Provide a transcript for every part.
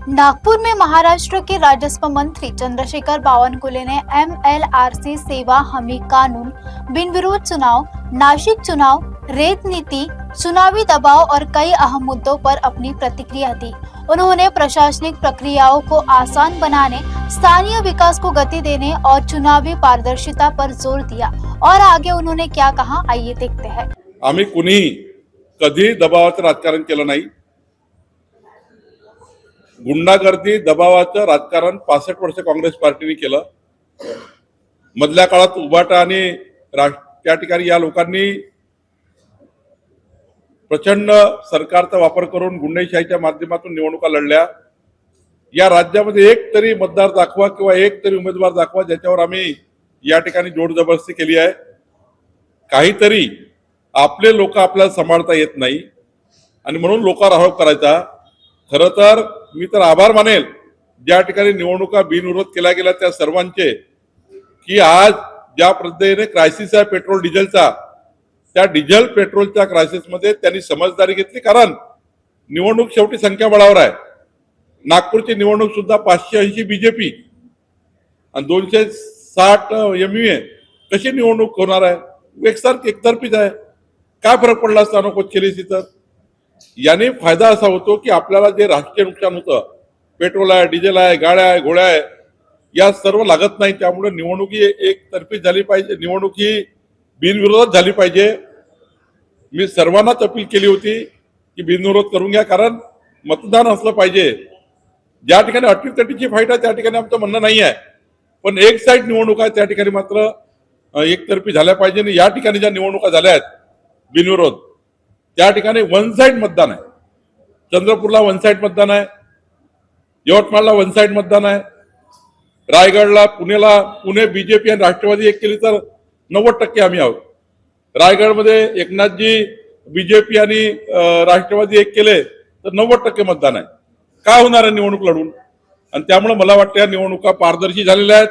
नागपुर में महाराष्ट्र के राजस्व मंत्री चंद्रशेखर बावनकुले ने MLRC सेवा हमी कानून, बिन विरोध चुनाव, नासिक चुनाव, रेत नीति, चुनावी दबाव और कई अहम मुद्दों पर अपनी प्रतिक्रिया दी। उन्होंने प्रशासनिक प्रक्रियाओं को आसान बनाने, स्थानीय विकास को गति देने और चुनावी पारदर्शिता पर जोर दिया। और आगे उन्होंने क्या कहा, आइए देखते हैं। आम्ही कुणी कधी दबावाचं राजकारण केलं नाही। गुंडागर्दी दबावाचं राजकारण 65 वर्ष काँग्रेस पार्टीने केलं। मधल्या काळात उबाटा आणि त्या ठिकाणी या लोकांनी प्रचंड सरकारचा वापर करून गुंडशाहीच्या माध्यमातून निवडणुका लढल्या। या राज्यामध्ये एक तरी मतदार दाखवा किंवा एक तरी उमेदवार दाखवा ज्याच्यावर आम्ही या ठिकाणी जोर जबरदस्ती केली आहे। काहीतरी आपले लोक आपल्याला सांभाळता येत नाही आणि म्हणून लोकांवर आरोप करायचा। खरं तर मी तर आभार मानेल ज्या ठिकाणी निवडणुका बिनविरोध केल्या गेल्या त्या सर्वांचे, की आज ज्या पद्धतीने क्रायसिस आहे पेट्रोल डिझेलचा, त्या डिझेल पेट्रोलच्या क्रायसिस मध्ये त्यांनी समजदारी घेतली। कारण निवडणूक शेवटी संख्याबळावर आहे। नागपूरची निवडणूक सुद्धा 580 बीजेपी आणि 260 MUA कशी निवडणूक होणार आहे? एकतर्फीच आहे। काय फरक पडला असता नको केलीसी तर? याने फायदा असा होतो की आपल्याला जे राष्ट्रीय नुकसान होतं, पेट्रोल आहे, डिझेल आहे, गाड्या आहे, घोड्या आहे, या सर्व लागत नाही। त्यामुळे निवडणूक ही एकतर्फी झाली पाहिजे, निवडणूक ही बिनविरोधात झाली पाहिजे। मी सर्वांनाच अपील केली होती की बिनविरोध करून घ्या, कारण मतदान असलं पाहिजे। ज्या ठिकाणी अटीतटीची फाईट आहे त्या ठिकाणी आमचं म्हणणं नाही आहे, पण एक साईड निवडणूक आहे त्या ठिकाणी मात्र एकतर्फी झाल्या पाहिजे। आणि या ठिकाणी ज्या निवडणुका झाल्या आहेत बिनविरोध, त्या ठिकाणी वन साइड मतदान आहे। चंद्रपूरला वन साइड मतदान आहे, यवतमाळला वन साइड मतदान आहे, रायगडला, पुणे बीजेपी आणि राष्ट्रवादी एक केली तर 90% आम्ही आहोत। रायगडमध्ये एकनाथजी बीजेपी आणि राष्ट्रवादी एक केले तर 90% मतदान आहे। काय होणार आहे निवडणूक लढून? आणि त्यामुळे मला वाटतं या निवडणुका पारदर्शी झालेल्या आहेत।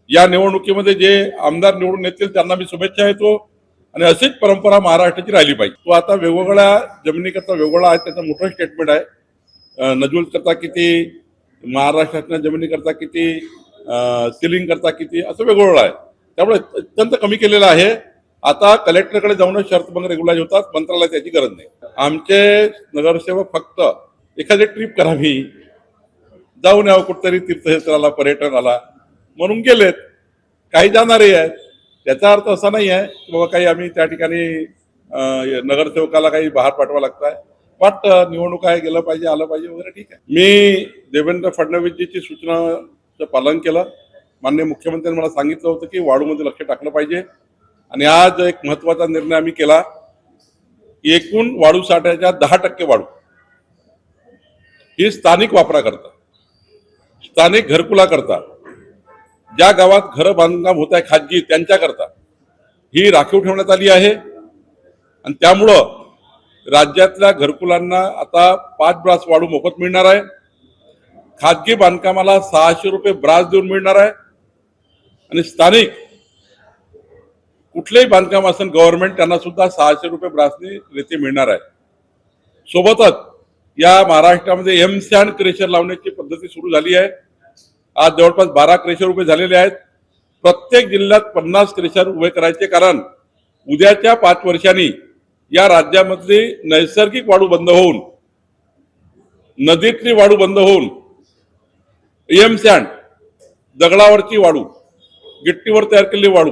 या निवडणुकीमध्ये जे आमदार निवडून येतील त्यांना मी शुभेच्छा देतो आणि अशीच परंपरा महाराष्ट्राची राहिली पाहिजे। तो आता वेगवेगळ्या जमिनीकरता वेगवेगळा आहे, त्याचं मोठं स्टेटमेंट आहे। नजूल करता किती, महाराष्ट्रातल्या जमिनीकरता किती, सिलिंग करता किती, असं वेगवेगळं आहे। त्यामुळे अत्यंत कमी केलेलं आहे। आता कलेक्टरकडे जाऊन शर्तभंग रेग्युलाइज होतात, मंत्रालयात याची गरज नाही। आमचे नगरसेवक फक्त एखादी ट्रिप करावी, जाऊन यावं कुठतरी तीर्थक्षेत्राला, पर्यटनाला म्हणून गेलेत, काही जाणारे आहेत। त्याचा अर्थ असा नाही आहे की बाबा काही आम्ही त्या ठिकाणी नगरसेवकाला काही बाहेर पाठवा लागताय। वाटतं निवडणूक आहे, गेलं पाहिजे, आलं पाहिजे वगैरे, ठीक आहे। मी देवेंद्र फडणवीसजीची सूचनाचं पालन केलं। माननीय मुख्यमंत्र्यांनी मला सांगितलं होतं की वाळूमध्ये लक्ष टाकलं पाहिजे आणि आज एक महत्वाचा निर्णय आम्ही केला। एकूण वाळू साठ्याच्या 10% वाळू ही स्थानिक वापराकरता, स्थानिक घरकुलाकरता, ज्या गावात घर बांधकाम होत आहे खाजगी त्यांच्याकरता ही राखीव ठेवण्यात आली आहे। आणि त्यामुळं राज्यातल्या घरकुलांना आता 5 ब्रास वाळू मोफत मिळणार आहे। खाजगी बांधकामाला 600 रुपये ब्रास देऊन मिळणार आहे आणि स्थानिक कुठलेही बांधकाम असेल गव्हर्नमेंट त्यांना सुद्धा 600 रुपये ब्रासने रेती मिळणार आहे। सोबतच या महाराष्ट्रामध्ये एमसँड क्रेशर लावण्याची पद्धती सुरू झाली आहे। आज जवळपास 12 क्रेशर उभे झालेले आहेत। प्रत्येक जिल्ह्यात 50 क्रेशर उभे करायचे, कारण उद्याच्या 5 वर्षांनी या राज्यामधली नैसर्गिक वाळू बंद होऊन, नदीतली वाळू बंद होऊन एमसँड, दगडावरची वाळू, गिट्टीवर तयार केलेली वाळू,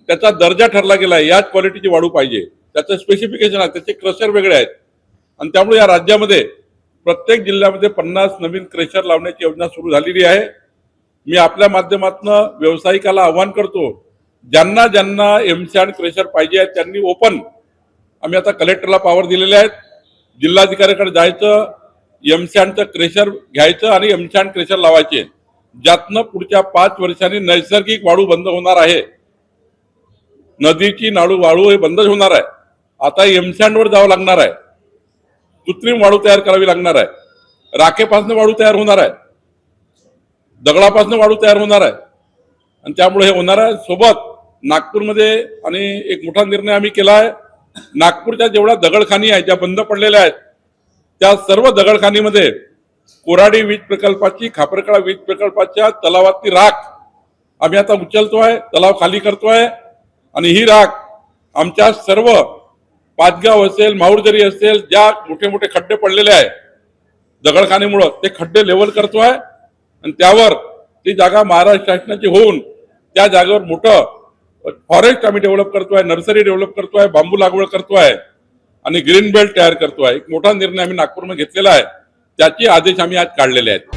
त्याचा दर्जा ठरला गेला आहे। याच क्वालिटीची वाळू पाहिजे, त्याचं स्पेसिफिकेशन आहे, त्याचे क्रेशर वेगळे आहेत। आणि त्यामुळे या राज्यामध्ये प्रत्येक जिल्ह्यामध्ये 50 नवीन क्रेशर लावण्याची योजना सुरू झालेली आहे। मी आपल्या माध्यमातून व्यावसायिकाला आव्हान करतो, ज्यांना ज्यांना एमसँड क्रेशर पाहिजे आहेत त्यांनी ओपन, आम्ही आता कलेक्टरला पॉवर दिलेले आहेत, जिल्हाधिकाऱ्याकडे जायचं, एमसँडचं क्रेशर घ्यायचं आणि एमसँड क्रेशर लावायचे, ज्यातनं पुढच्या 5 वर्षांनी नैसर्गिक वाळू बंद होणार आहे। नदीची नाळू वाळू हे बंद होणार आहे। आता एमसँडवर जावं लागणार आहे, कृत्रिम वाळू तयार करावी लागणार आहे, राखेपासून वाळू तयार होणार आहे, दगडापासून वाळू तयार होणार आहे आणि त्यामुळे हे होणार आहे। सोबत नागपूरमध्ये आणि एक मोठा निर्णय आम्ही केला आहे, नागपूरच्या जेवढ्या दगडखानी आहेत ज्या बंद पडलेल्या आहेत त्या सर्व दगडखानीमध्ये कोराडी वीज प्रकल्पाची, खापरकडा वीज प्रकल्पाच्या तलावातली राख आम्ही आता उचलतोय, तलाव खाली करतोय आणि ही राख आमच्या सर्व पाचगाव असेल, माहूरदरी असेल, ज्या मोठे मोठे खड्डे पडलेले आहे दगडखानेमुळे, ते खड्डे लेवल करतोय आणि त्यावर ती जागा महाराष्ट्र शासनाची होऊन त्या जागेवर मोठं फॉरेस्ट आम्ही डेव्हलप करतोय, नर्सरी डेव्हलप करतोय, बांबू लागवड करतोय आणि ग्रीन बेल्ट तयार करतोय. एक मोठा निर्णय आम्ही नागपूरमध्ये घेतलेला आहे, त्याचे आदेश आम्ही आज काढलेले आहेत.